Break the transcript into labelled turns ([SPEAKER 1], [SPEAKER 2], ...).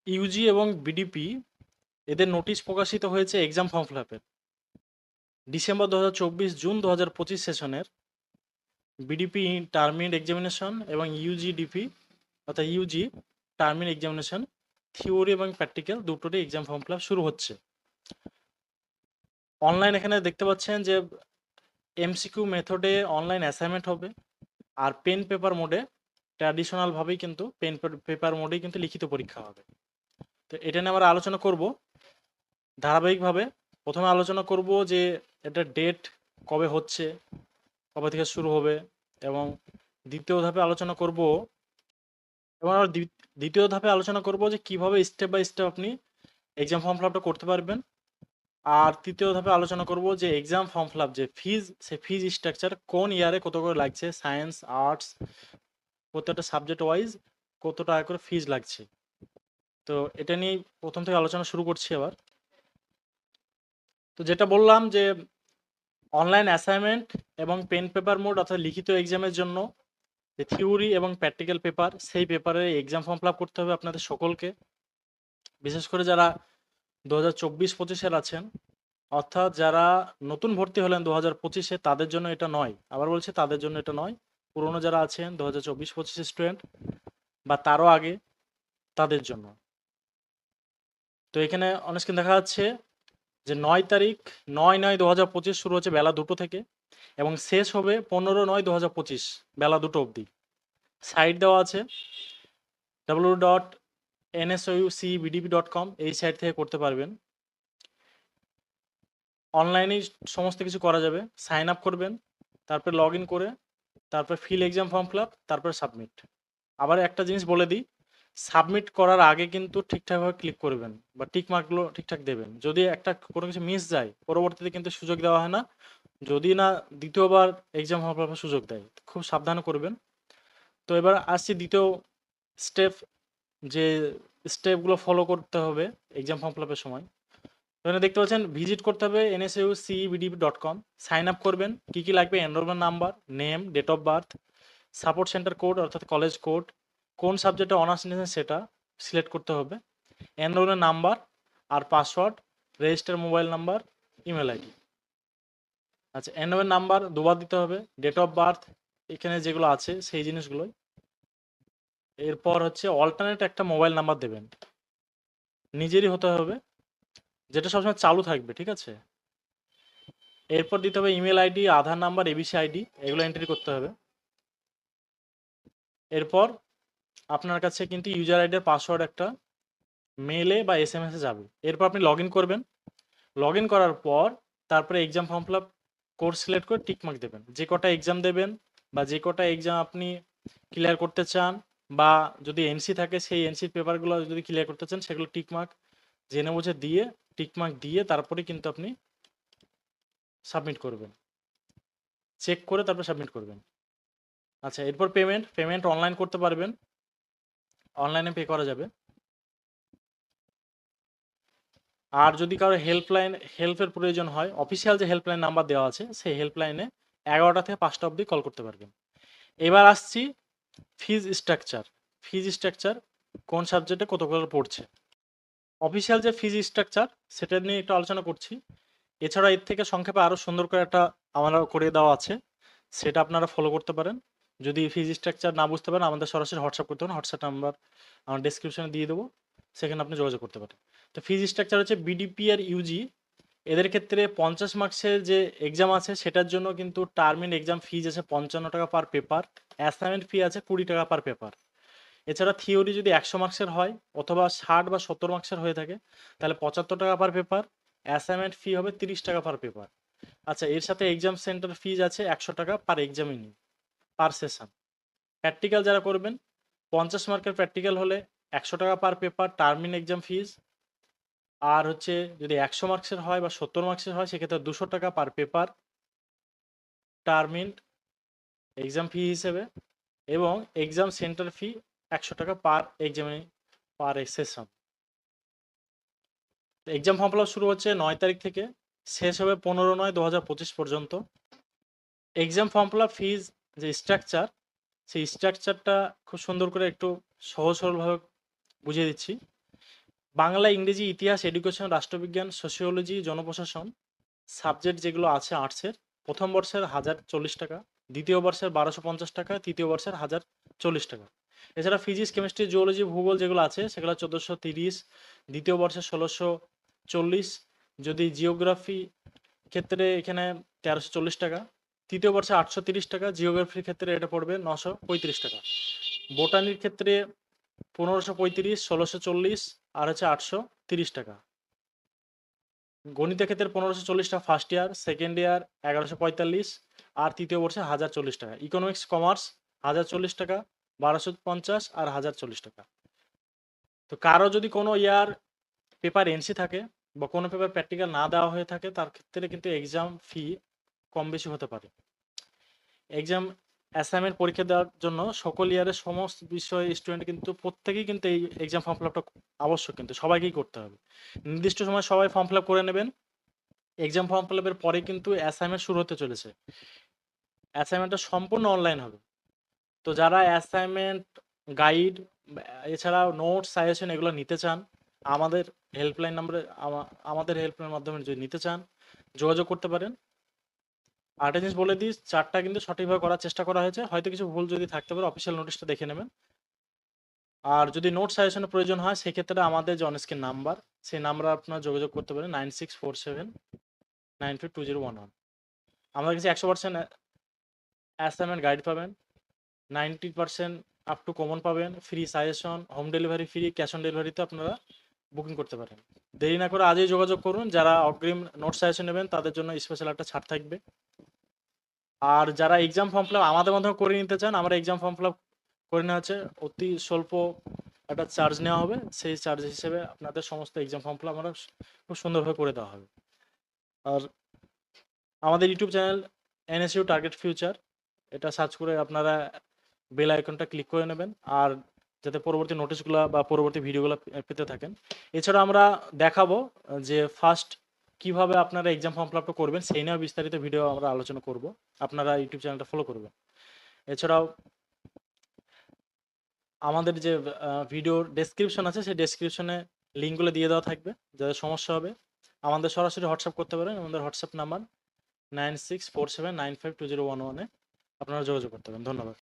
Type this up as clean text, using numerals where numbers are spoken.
[SPEAKER 1] Yuji এবং BDP এদের notice প্রকাশিত হয়েছে এক্সাম ফর্ম ফিল আপের। ডিসেম্বর 2024 জুন 2025 সেশনের বিডিপি টার্মিনেট এক্সামিনেশন এবং ইউজিডিপি অর্থাৎ ইউজি টার্মিনেট এক্সামিনেশন থিওরি এবং প্র্যাকটিক্যাল দুটোরই এক্সাম ফর্ম ফিল আপ শুরু হচ্ছে। অনলাইন এখানে দেখতে পাচ্ছেন যে এমসিকিউ মেথডে অনলাইন অ্যাসাইনমেন্ট হবে, আর পেন পেপার মোডে ট্র্যাডিশনালভাবেই কিন্তু পেন পেপার মোডেই কিন্তু লিখিত পরীক্ষা হবে। তো এটা নিয়ে আমরা আলোচনা করব ধারাবাহিকভাবে। প্রথমে আলোচনা করব যে এটা ডেট কবে হচ্ছে, কবে থেকে শুরু হবে, এবং দ্বিতীয় ধাপে আলোচনা করব এবং আমরা দ্বিতীয় ধাপে আলোচনা করব যে কিভাবে স্টেপ বাই স্টেপ আপনি এক্সাম ফর্ম ফিল আপটা করতে পারবেন। আর তৃতীয় ধাপে আলোচনা করব যে এক্সাম ফর্ম ফিল আপ যে ফিজ, সে ফিজ স্ট্রাকচার কোন ইয়ারে কত করে লাগছে, সায়েন্স আর্টস প্রত্যেকটা সাবজেক্ট ওয়াইজ কত টাকা করে ফিজ লাগছে। তো এটা নিয়ে প্রথম থেকে আলোচনা শুরু করছি আবার। তো যেটা বললাম যে অনলাইন অ্যাসাইনমেন্ট এবং পেন পেপার মোড অর্থাৎ লিখিত এক্সামের জন্য যে থিওরি এবং প্র্যাকটিক্যাল পেপার, সেই পেপারে এক্সাম ফর্ম ফিল আপ করতে হবে আপনাদের সকলকে। বিশেষ করে যারা 2024-25-এর আছেন, অর্থাৎ যারা নতুন ভর্তি হলেন 2025-এ, তাদের জন্য এটা নয়। আবার বলছি, তাদের জন্য এটা নয়। পুরনো যারা আছেন 2024-25 স্টুডেন্ট বা তারও আগে, তাদের জন্য। তো এখানে অন স্ক্রিন দেখা যাচ্ছে যে 9 তারিখ 9/9/2025 শুরু হচ্ছে বেলা 2টো থেকে এবং শেষ হবে 15/9/2025 বেলা 2টো অবধি। সাইট দেওয়া আছে www.nsoucbdp.com, এই সাইট থেকে করতে পারবেন। অনলাইনেই সমস্ত কিছু করা যাবে। সাইন আপ করবেন, তারপরে লগ ইন করে তারপর fill exam form fill up, তারপরে সাবমিট। আবার একটা জিনিস বলে দিই, সাবমিট করার আগে কিন্তু ঠিকঠাকভাবে ক্লিক করবেন বা টিক মার্কগুলো ঠিকঠাক দেবেন। যদি একটা কোনো কিছু মিস যায়, পরবর্তীতে কিন্তু সুযোগ দেওয়া হয় না, যদি না দ্বিতীয়বার এক্সাম ফর্ম ফিল আপের সুযোগ দেয়। খুব সাবধানে করবেন। তো এবার আসছি দ্বিতীয় স্টেপ, যে স্টেপগুলো ফলো করতে হবে এক্সাম ফর্ম ফিল আপের সময়। এখানে দেখতে পাচ্ছেন ভিজিট করতে হবে nsaucbdp.com, সাইন আপ করবেন। কী কী লাগবে, enrolment number, name, date of birth, support centre code অর্থাৎ কলেজ কোড, কোন সাবজেক্টে অনার্স নিয়েছেন সেটা সিলেক্ট করতে হবে, এনরোলমেন্ট নাম্বার আর password, register mobile number, email ID. আচ্ছা, এনরোলমেন্ট নাম্বার দুবার দিতে হবে, ডেট অফ বার্থ এখানে যেগুলো আছে সেই জিনিসগুলোই। এরপর হচ্ছে অল্টারনেট একটা মোবাইল নাম্বার দেবেন, নিজেরই হতে হবে, যেটা সবসময় চালু থাকবে, ঠিক আছে। এরপর দিতে হবে ইমেল আইডি, আধার নাম্বার, এবিসি আইডি, এগুলো এন্ট্রি করতে হবে। এরপর আপনার কাছে কিন্তু ইউজার আইডির পাসওয়ার্ড একটা মেলে বা এসএমএসে যাবে। এরপর আপনি লগ ইন করবেন। লগ ইন করার পর তারপরে exam form fill up course select করে টিকমার্ক দেবেন। যে কটা এক্সাম দেবেন বা যে কটা এক্সাম আপনি ক্লিয়ার করতে চান, বা যদি এনসি থাকে সেই এনসির পেপারগুলো যদি ক্লিয়ার করতে চান, সেগুলো টিকমার্ক জেনে বুঝে দিয়ে টিকমার্ক দিয়ে তারপরে কিন্তু আপনি সাবমিট করবেন। চেক করে তারপর সাবমিট করবেন। আচ্ছা, এরপর পেমেন্ট অনলাইন করতে পারবেন, অনলাইনে পে করা যাবে। আর যদি কারো হেল্পের প্রয়োজন হয়, অফিসিয়াল যে হেল্পলাইন নাম্বার দেওয়া আছে সেই হেল্পলাইনে 11টা থেকে 5টা অবধি কল করতে পারবেন। এবার আসছি ফিজ স্ট্রাকচার কোন সাবজেক্টে কত করে পড়ছে। অফিসিয়াল যে ফিজ স্ট্রাকচার সেটা নিয়ে একটু আলোচনা করছি। এছাড়া এর থেকে সংক্ষেপে আরও সুন্দর করে একটা আমরা করে দেওয়া আছে, সেটা আপনারা ফলো করতে পারেন। যদি ফিজ স্ট্রাকচার না বুঝতে পারেন, আমাদের সরাসরি হোয়াটসঅ্যাপ করতে পারেন, হোয়াটসঅ্যাপ নাম্বার আমার ডেসক্রিপশনে দিয়ে দেবো, সেখানে আপনি যোগাযোগ করতে পারেন। তো ফিজ স্ট্রাকচার হচ্ছে বিডিপি আর ইউজি, এদের ক্ষেত্রে 50 মার্কসের যে এক্সাম আছে সেটার জন্য কিন্তু টার্মিন এক্সাম ফিজ আছে 55 টাকা পার পেপার, অ্যাসাইনমেন্ট ফি আছে 20 টাকা পার পেপার। এছাড়া থিওরি যদি 100 মার্কসের হয় অথবা 60 বা 70 মার্কসের হয়ে থাকে, তাহলে 75 টাকা পার পেপার, অ্যাসাইনমেন্ট ফি হবে 30 টাকা পার পেপার। আচ্ছা, এর সাথে এক্সাম সেন্টার ফিজ আছে 100 টাকা per examinee per session. Practical যারা করবেন, 50 মার্কের প্র্যাকটিক্যাল হলে 100 টাকা per paper term end exam fees. আর হচ্ছে যদি 100 মার্কসের হয় বা 70 মার্কসের হয়, সেক্ষেত্রে 200 টাকা পার পেপার টার্মিন এক্সাম ফি হিসেবে, এবং এক্সাম সেন্টার ফি 100 টাকা পার এক্সামে পার session. Exam form fill up শুরু হচ্ছে 9 তারিখ থেকে, শেষ হবে 15/9/2025 পর্যন্ত। এক্সাম ফর্ম ফিল আপ ফিজ যে স্ট্রাকচার, সেই স্ট্রাকচারটা খুব সুন্দর করে একটু সহজ সরলভাবে বুঝিয়ে দিচ্ছি। বাংলা, ইংরেজি, ইতিহাস, এডুকেশন, রাষ্ট্রবিজ্ঞান, সোশিওলজি, জনপ্রশাসন সাবজেক্ট যেগুলো আছে আর্টসের, প্রথম বর্ষের 1040 টাকা, দ্বিতীয় বর্ষের 1250 টাকা, তৃতীয় বর্ষের 1040 টাকা। এছাড়া ফিজিক্স, কেমিস্ট্রি, জিওলজি, ভূগোল যেগুলো আছে সেগুলো 1430, দ্বিতীয় বর্ষে 1640, যদি জিওগ্রাফি ক্ষেত্রে এখানে 1340 টাকা, তৃতীয় বর্ষে 830 টাকা, জিওগ্রাফির ক্ষেত্রে এটা পড়বে 935 টাকা, বোটানির ক্ষেত্রে 1535, 1640 আর হচ্ছে 830 টাকা, গণিতের ক্ষেত্রে 1540 টাকা ফার্স্ট ইয়ার, সেকেন্ড ইয়ার 1145 আর তৃতীয় বর্ষে 1040 টাকা, ইকোনমিক্স কমার্স 1040 টাকা, 1250 আর 1040 টাকা। তো কারো যদি কোনো ইয়ার পেপার এনসি থাকে বা কোনো পেপার প্র্যাকটিক্যাল না দেওয়া হয়ে থাকে তার ক্ষেত্রে কিন্তু এক্সাম ফি কম বেশি হতে পারে। এক্সাম অ্যাসাইনমেন্ট পরীক্ষা দেওয়ার জন্য সকল ইয়ারের সমস্ত বিষয় স্টুডেন্ট কিন্তু প্রত্যেকেই কিন্তু এই এক্সাম ফর্ম ফিল আপটা আবশ্যক, কিন্তু সবাইকেই করতে হবে। নির্দিষ্ট সময় সবাই ফর্ম ফিল আপ করে নেবেন। এক্সাম ফর্ম ফিল আপের পরে কিন্তু অ্যাসাইনমেন্ট শুরু হতে চলেছে। অ্যাসাইনমেন্টটা সম্পূর্ণ অনলাইন হবে। তো যারা অ্যাসাইনমেন্ট, গাইড, এছাড়াও নোটস, সাজেশন এগুলো নিতে চান, আমাদের হেল্পলাইন নাম্বারে আমাদের হেল্পলাইনের মাধ্যমে যদি নিতে চান যোগাযোগ করতে পারেন। আরেকটা জিনিস বলে দিই, চার্টটা কিন্তু সঠিকভাবে করার চেষ্টা করা হয়েছে, হয়তো কিছু ভুল যদি থাকতে পারে অফিসিয়াল নোটিশটা দেখে নেবেন। আর যদি নোট সাজেশনের প্রয়োজন হয় সেক্ষেত্রে আমাদের যে অনস্ক্রিন নাম্বার, সেই নাম্বারে আপনারা যোগাযোগ করতে পারেন 9647952011। আমাদের কাছে 100% অ্যাসাইনমেন্ট গাইড পাবেন, 90% আপ টু কমন পাবেন, free suggestion, home delivery free, cash on ডেলিভারিতে আপনারা বুকিং করতে পারেন। দেরি না করে আজই যোগাযোগ করুন। যারা অগ্রিম নোট সাজেশন নেবেন তাদের জন্য স্পেশাল একটা ছাড় থাকবে। আর যারা এক্সাম ফর্ম ফিল আপ আমাদের মাধ্যমে করে নিতে চান, আমরা এক্সাম ফর্ম ফিল আপ করে নেওয়া হচ্ছে অতি স্বল্প একটা চার্জ নেওয়া হবে, সেই চার্জ হিসেবে আপনাদের সমস্ত এক্সাম ফর্ম ফিল আপ আমরা খুব সুন্দরভাবে করে দেওয়া হবে। আর আমাদের YouTube channel NSU target future, এটা সার্চ করে আপনারা বেল আইকনটা ক্লিক করে নেবেন, আর যাতে পরবর্তী নোটিশগুলো বা পরবর্তী ভিডিওগুলো পেতে থাকেন। এছাড়া আমরা দেখাবো যে ফার্স্ট কিভাবে আপনারা এক্সাম ফর্ম ফিল আপটা করবেন, সেই নিয়েও বিস্তারিত ভিডিও আমরা আলোচনা করব। আপনারা ইউটিউব চ্যানেলটা ফলো করবেন। এছাড়াও আমাদের যে ভিডিওর ডেসক্রিপশন আছে সেই ডেসক্রিপশনে লিঙ্কগুলো দিয়ে দেওয়া থাকবে, যাদের সমস্যা হবে আমাদের সরাসরি হোয়াটসঅ্যাপ করতে পারেন। আমাদের হোয়াটসঅ্যাপ নাম্বার 9647952011-এ আপনারা যোগাযোগ করতে পারেন। ধন্যবাদ।